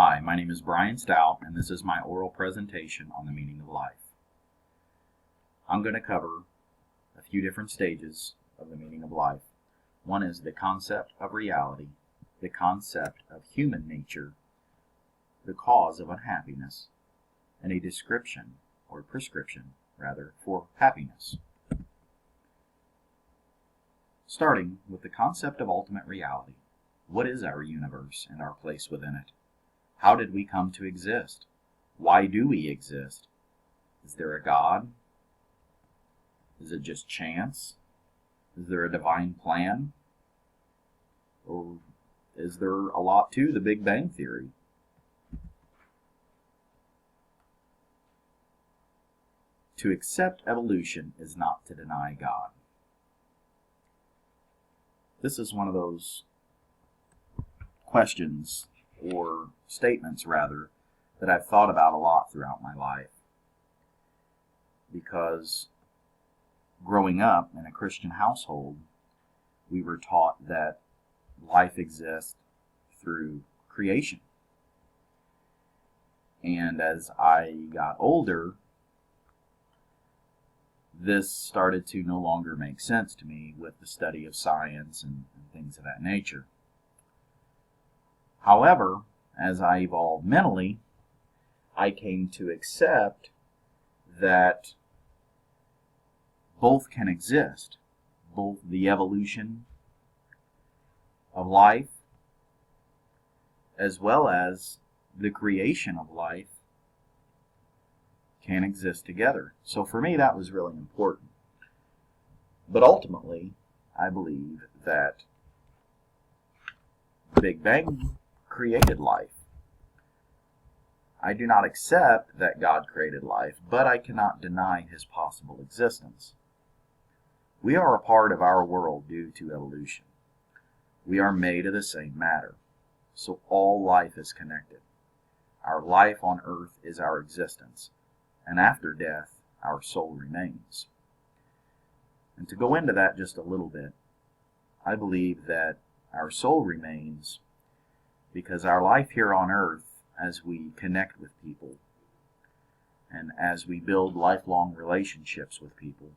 Hi, my name is Brian Stout, and this is my oral presentation on the meaning of life. I'm going to cover a few different stages of the meaning of life. One is the concept of reality, the concept of human nature, the cause of unhappiness, and a description, or prescription, rather, for happiness. Starting with the concept of ultimate reality. What is our universe and our place within it? How did we come to exist? Why do we exist? Is there a God? Is it just chance? Is there a divine plan? Or is there a lot to the Big Bang Theory? To accept evolution is not to deny God. This is one of those questions, or statements rather, that I've thought about a lot throughout my life. Because growing up in a Christian household, we were taught that life exists through creation. And as I got older, this started to no longer make sense to me with the study of science and things of that nature. However, as I evolved mentally, I came to accept that both can exist. Both the evolution of life as well as the creation of life can exist together. So for me, that was really important. But ultimately, I believe that the Big Bang created life. I do not accept that God created life, but I cannot deny his possible existence. We are a part of our world due to evolution. We are made of the same matter, so all life is connected. Our life on earth is our existence, and after death, our soul remains. And to go into that just a little bit, I believe that our soul remains because our life here on earth, as we connect with people and as we build lifelong relationships with people,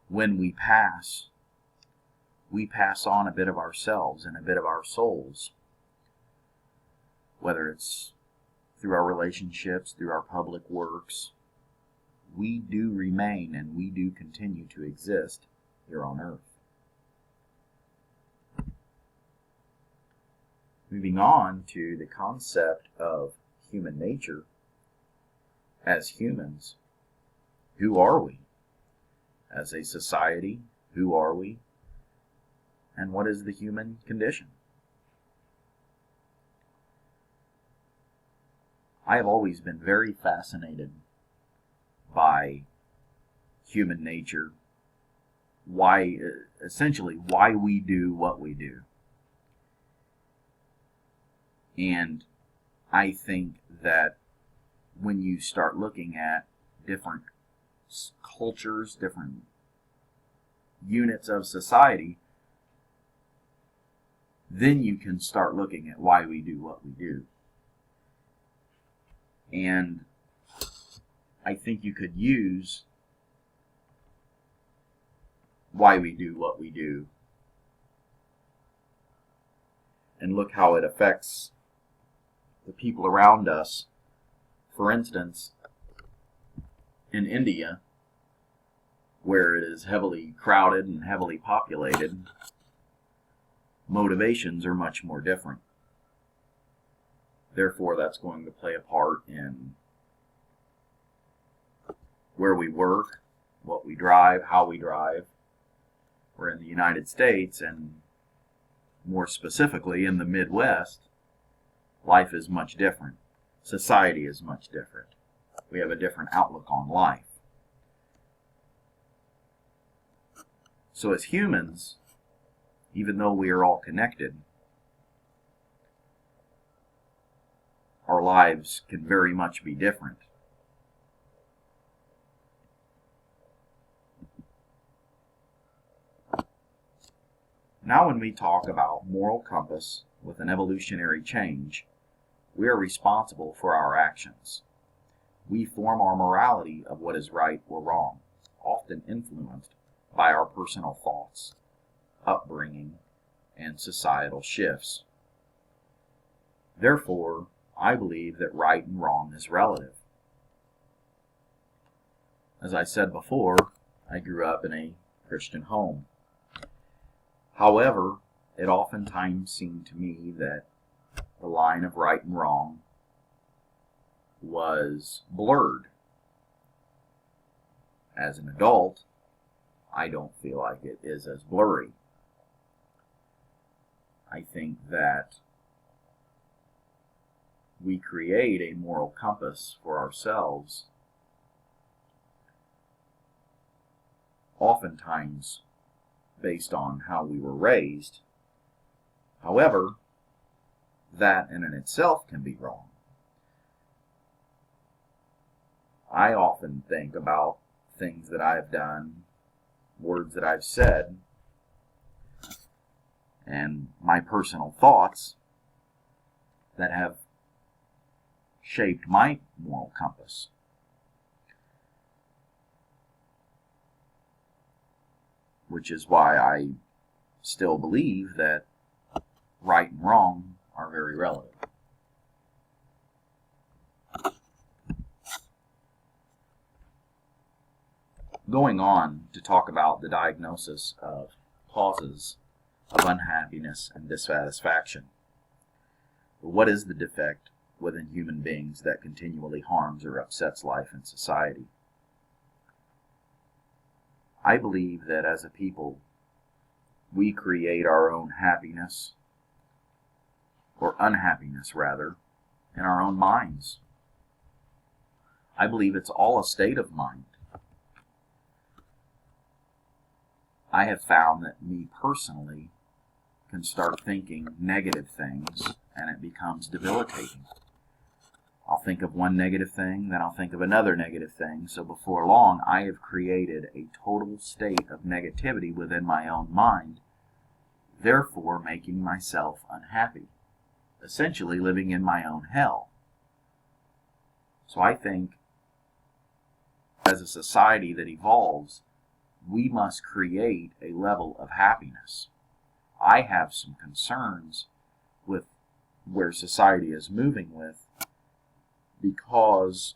when we pass on a bit of ourselves and a bit of our souls, whether it's through our relationships, through our public works. We do remain and we do continue to exist here on earth. Moving on to the concept of human nature. As humans, who are we? As a society, who are we? And what is the human condition? I have always been very fascinated by human nature, essentially why we do what we do. And I think that when you start looking at different cultures, different units of society, then you can start looking at why we do what we do. And I think you could use why we do what we do and look how it affects the people around us. For instance, in India, where it is heavily crowded and heavily populated, motivations are much more different. Therefore, that's going to play a part in where we work, what we drive, how we drive. We're in the United States, and more specifically in the Midwest, life is much different. Society is much different. We have a different outlook on life. So as humans, even though we are all connected, our lives can very much be different. Now when we talk about moral compass with an evolutionary change, we are responsible for our actions. We form our morality of what is right or wrong, often influenced by our personal thoughts, upbringing, and societal shifts. Therefore, I believe that right and wrong is relative. As I said before, I grew up in a Christian home. However, it oftentimes seemed to me that the line of right and wrong was blurred. As an adult, I don't feel like it is as blurry. I think that we create a moral compass for ourselves, oftentimes based on how we were raised. However, that in and itself can be wrong. I often think about things that I've done, words that I've said, and my personal thoughts that have shaped my moral compass. Which is why I still believe that right and wrong are very relative. Going on to talk about the diagnosis of causes of unhappiness and dissatisfaction. What is the defect within human beings that continually harms or upsets life and society? I believe that as a people, we create our own happiness, or unhappiness rather, in our own minds. I believe it's all a state of mind. I have found that me personally can start thinking negative things and it becomes debilitating. I'll think of one negative thing, then I'll think of another negative thing. So before long, I have created a total state of negativity within my own mind, therefore making myself unhappy, essentially living in my own hell. So I think as a society that evolves, we must create a level of happiness. I have some concerns with where society is moving with, because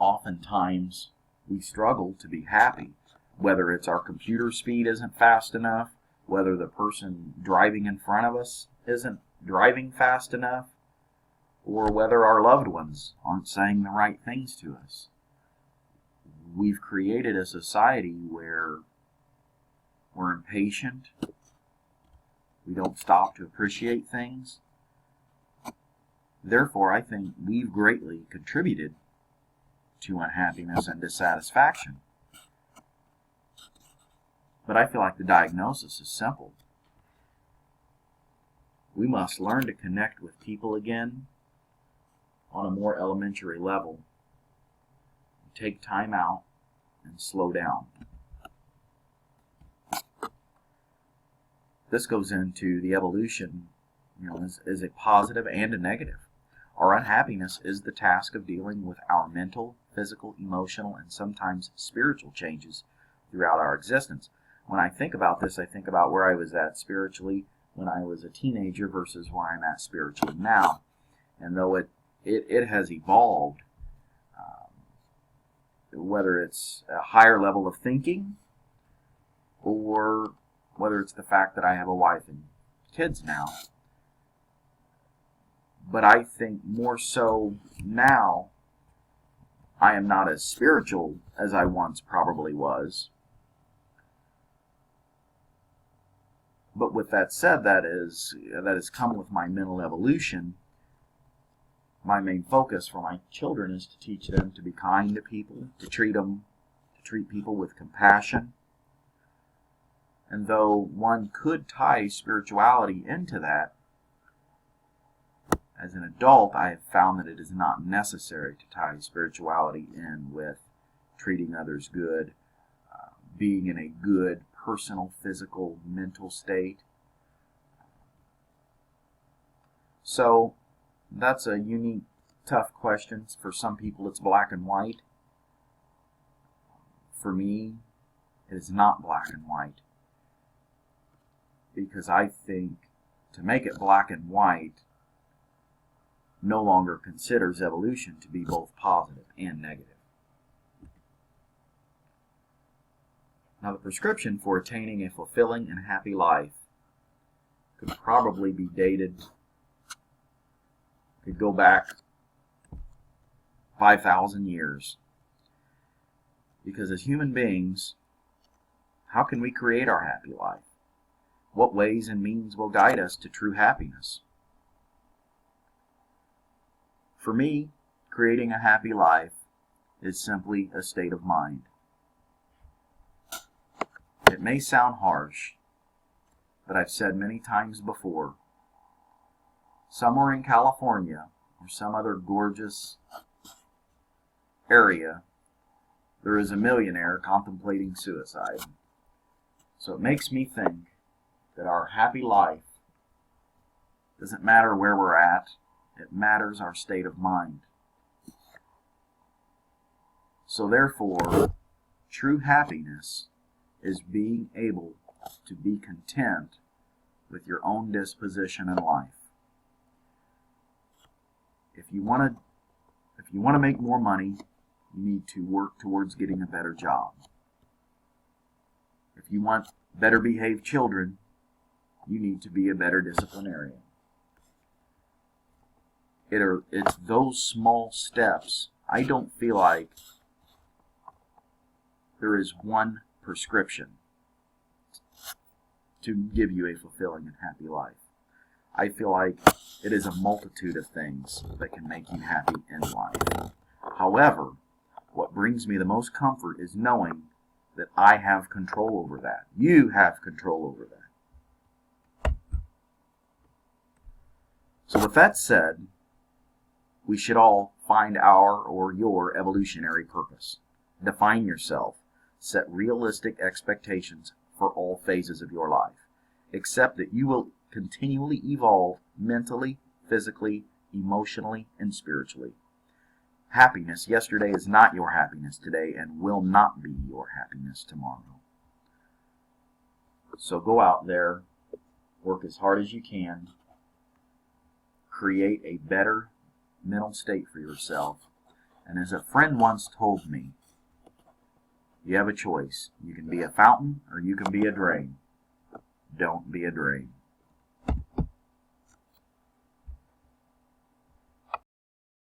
oftentimes we struggle to be happy, whether it's our computer speed isn't fast enough, whether the person driving in front of us isn't driving fast enough, or whether our loved ones aren't saying the right things to us. We've created a society where we're impatient, we don't stop to appreciate things. Therefore, I think we've greatly contributed to unhappiness and dissatisfaction. But I feel like the diagnosis is simple. We must learn to connect with people again on a more elementary level. Take time out and slow down. This goes into the evolution, is a positive and a negative. Our unhappiness is the task of dealing with our mental, physical, emotional, and sometimes spiritual changes throughout our existence. When I think about this, I think about where I was at spiritually when I was a teenager versus where I'm at spiritually now. And though it has evolved, whether it's a higher level of thinking or whether it's the fact that I have a wife and kids now. But I think more so now, I am not as spiritual as I once probably was. But with that said, that has come with my mental evolution. My main focus for my children is to teach them to be kind to people, to treat people with compassion. And though one could tie spirituality into that, as an adult, I have found that it is not necessary to tie spirituality in with treating others good, being in a good personal, physical, mental state. So that's a unique, tough question. For some people, it's black and white. For me, it is not black and white, because I think to make it black and white no longer considers evolution to be both positive and negative. Now, the prescription for attaining a fulfilling and happy life could probably be dated, could go back 5,000 years. Because as human beings, how can we create our happy life? What ways and means will guide us to true happiness? For me, creating a happy life is simply a state of mind. It may sound harsh, but I've said many times before, somewhere in California or some other gorgeous area, there is a millionaire contemplating suicide. So it makes me think that our happy life doesn't matter where we're at, it matters our state of mind. So therefore, true happiness is being able to be content with your own disposition in life. If you want to make more money, you need to work towards getting a better job. If you want better behaved children, you need to be a better disciplinarian. It's those small steps. I don't feel like there is one prescription to give you a fulfilling and happy life. I feel like it is a multitude of things that can make you happy in life. However, what brings me the most comfort is knowing that I have control over that. You have control over that. So with that said, we should all find our or your evolutionary purpose. Define yourself. Set realistic expectations for all phases of your life. Accept that you will continually evolve mentally, physically, emotionally, and spiritually. Happiness yesterday is not your happiness today and will not be your happiness tomorrow. So go out there, work as hard as you can, create a better mental state for yourself. And as a friend once told me, you have a choice. You can be a fountain or you can be a drain. Don't be a drain.